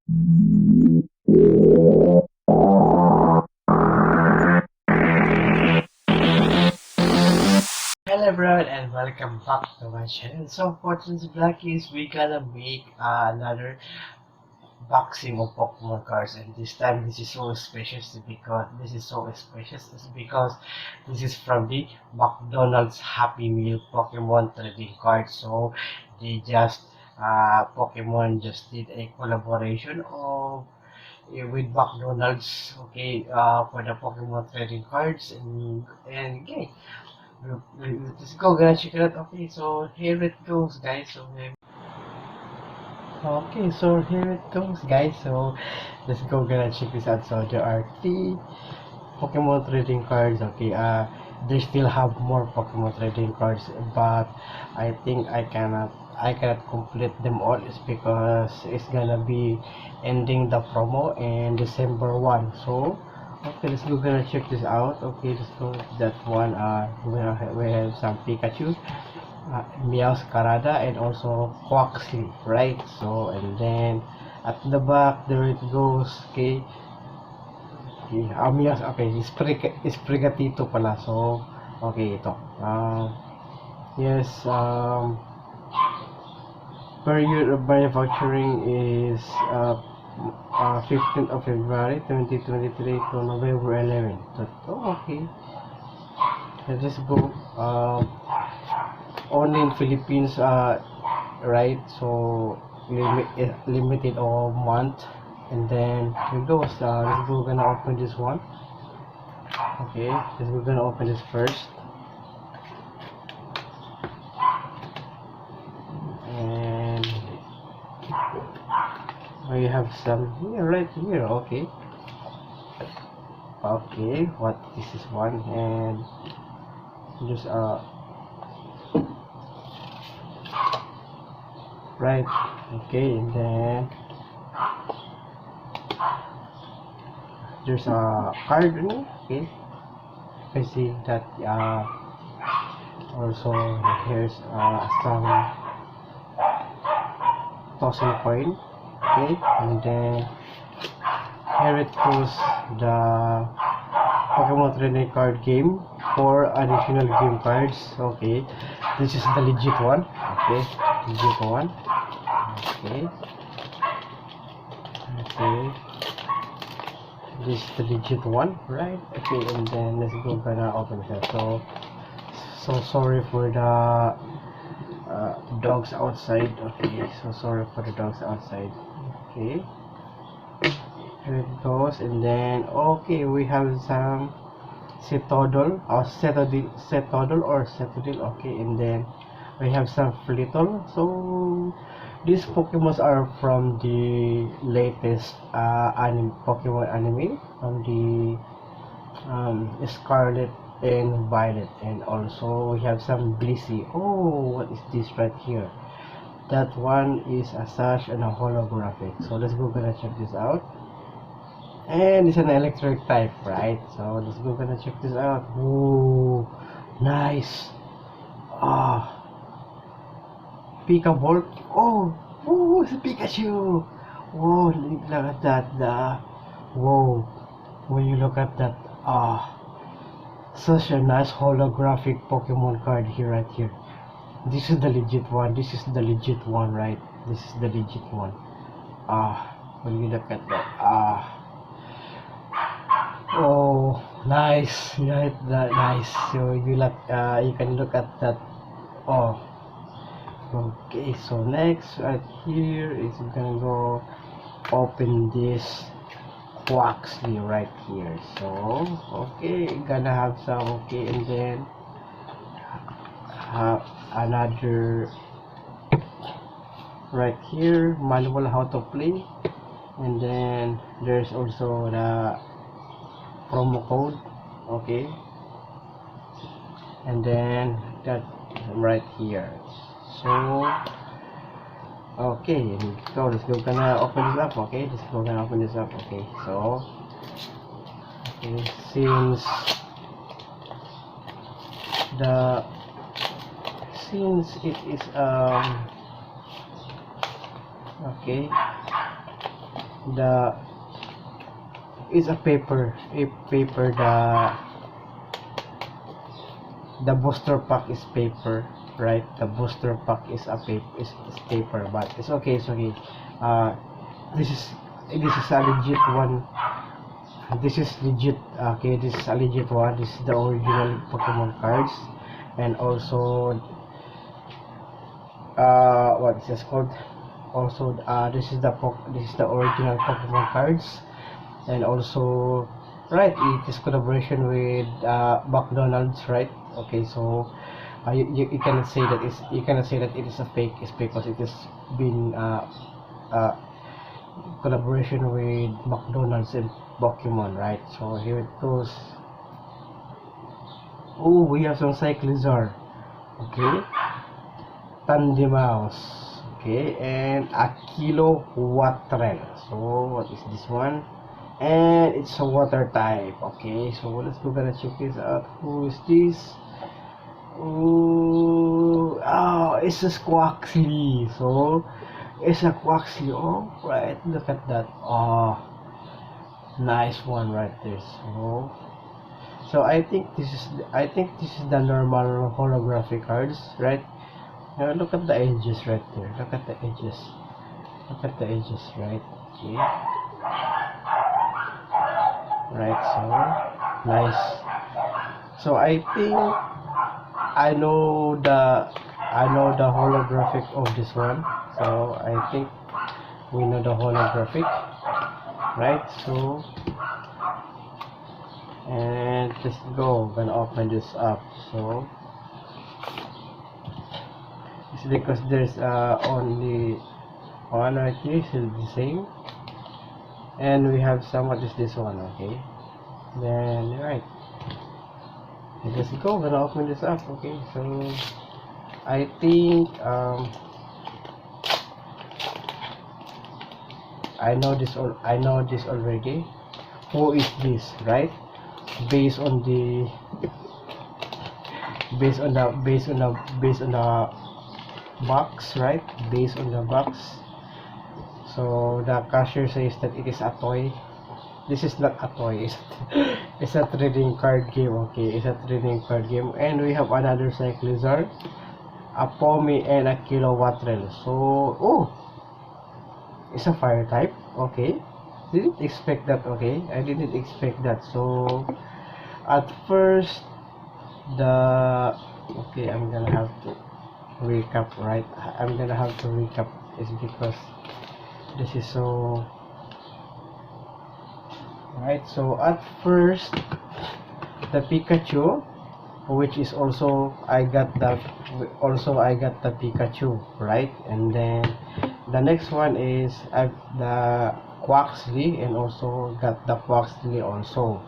Hello everyone and welcome back to my channel. So for today's vlog is we gonna make another boxing of Pokemon cards, and this time this is so special because this is from the McDonald's Happy Meal Pokemon trading card. So they just Pokemon just did a collaboration of with McDonald's, okay, for the Pokemon trading cards, and yeah, let's go gonna check it out. Okay, so here it goes, guys. So here it goes, guys. So let's go gonna check this out. So there are three Pokemon trading cards. Okay, they still have more Pokemon trading cards, but I think I cannot complete them all. It's because it's gonna be ending the promo in December 1. So okay, let's go gonna check this out. Okay, let's go that one. We have some Pikachu, Meowscarada, and also Quaxly, right? So and then at the back there it goes. Okay, okay, okay, Sprigatito pala. So, okay, ito. Yes, per year of manufacturing is 15th of February 2023 to November 11. So, oh, okay. Let's just go. Only in Philippines, right? So, limited or month. And then, here goes. Let's go gonna open this one. Okay, so we're gonna open this first, and we have some here, right here. Okay, okay, what this is one, and just right, okay, and then there's a card in it. Okay, I see that also here's some tossing coin. Okay, and then here it goes, the Pokemon trading card game for additional game cards. Okay, this is the legit one. Okay, legit one. Okay, okay, this is the legit one, right? Okay, and then let's go gonna open it. So sorry for the dogs outside. Okay, so sorry for the dogs outside. Okay, here it goes, and then okay, we have some Cetodol or Cetodil. Okay, and then we have some Flittle. So these Pokemons are from the latest Pokemon anime, from the Scarlet and Violet, and also we have some Blissey. Oh, what is this right here? That one is a sash and a holographic. So let's go gonna check this out. And it's an electric type, right? So let's go gonna check this out. Ooh, nice. Ah, Pikabolt. Oh, it's a Pikachu. Whoa, look at that. Whoa, when you look at that, such a nice holographic Pokemon card here, right here. This is the legit one. This is the legit one, right? This is the legit one. When you look at that, oh, nice, right? Nice. So you can look at that. Oh, okay. So next, right here is gonna go open this Quaxly right here. So okay, gonna have some. Okay, and then have another right here, manual how to play, and then there's also the promo code. Okay, and then that right here. So okay, so let's go gonna open this up. Okay, let's go gonna open this up. Okay, so okay, the since it is okay, the is a paper. The booster pack is paper, right? The booster pack is a paper, is paper, but it's okay, it's okay. uh this is a legit one. This is legit. Okay, this is a legit one. This is the original Pokemon cards. And also what is this called? Also this is the original Pokemon cards. And also, right, it is collaboration with McDonald's, right? Okay, so you cannot say that it is a fake. It's because it has been uh, collaboration with McDonald's and Pokemon, right? So here it goes. Oh, we have some Cyclizar. Okay, Mouse. Okay, and a Kilowattren. So what is this one? And it's a water type. Okay, so let's go gonna check this out. Who is this? Ooh, oh, it's a Squawkly. So it's a Quaxly. Oh, right, look at that. Oh, nice one right there. So I think this is the normal holographic cards, right? Now look at the edges right there. Look at the edges. Look at the edges, right? Okay. Right, so nice. So I think I know the holographic of this one. So I think we know the holographic, right? So and let's go. Gonna open this up. So it's because there's only one right here, so the same. And we have some. What is this one? Okay, then right, let's go. Gonna open this up. Okay, so I think I know this already. Who is this, right? Based on the box, right? Based on the box. So the cashier says that it is a toy. This is not a toy. It's a trading card game. Okay, it's a trading card game. And we have another Cyclizar, a Pomi, and a Kilowattren. So it's a fire type. Okay, didn't expect that. Okay, I didn't expect that. So at first I'm gonna have to recap, right? I'm gonna have to recap is because this is so right. So at first the Pikachu, which is also I got the Pikachu, right? And then the next one is the Quaxly, and also got the Quaxly also.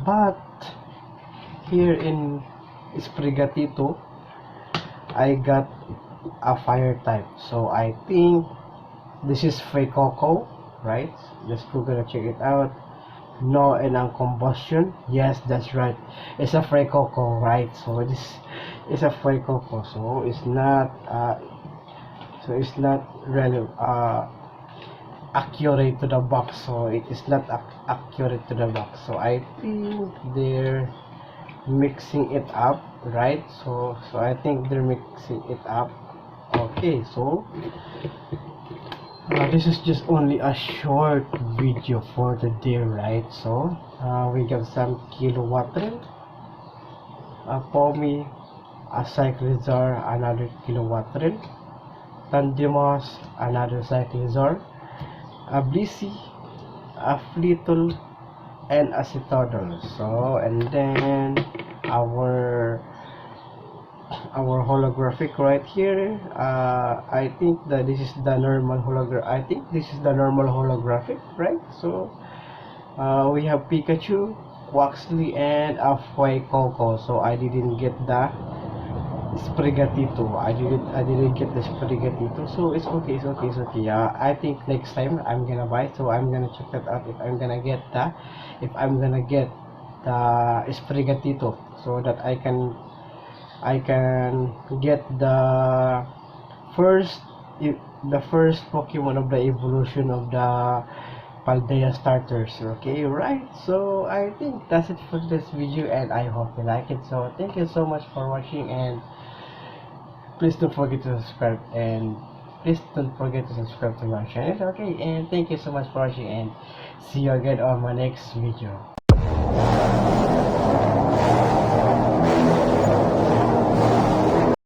But here in Sprigatito I got a fire type. So I think this is Coco, right? Let's go gonna check it out. No, and combustion. Yes, that's right. It's a Coco, right? So this is a Coco. So it's not really accurate to the box. So it is not accurate to the box. So I think they're mixing it up, right? So I think they're mixing it up. Okay, so this is just only a short video for today, right? So we got some Kilowattren, a Pomi, a Cyclizar, another Kilowattren, Tandemas, another Cyclizar, a Blissey, a Fleetle, and a Citadel. So and then our holographic right here. I think that this is the normal holographic, right? So we have Pikachu, Quaxly, and a Coco. So I didn't get the Sprigatito. I didn't get the Sprigatito. So it's okay. I think next time I'm gonna buy. So I'm gonna check that out if I'm gonna get the Sprigatito, so that I can get first the first Pokemon of the evolution of the Paldea starters. Okay, right? So I think that's it for this video, and I hope you like it. So thank you so much for watching, and please don't forget to subscribe, and please don't forget to subscribe to my channel. Okay, and thank you so much for watching, and see you again on my next video.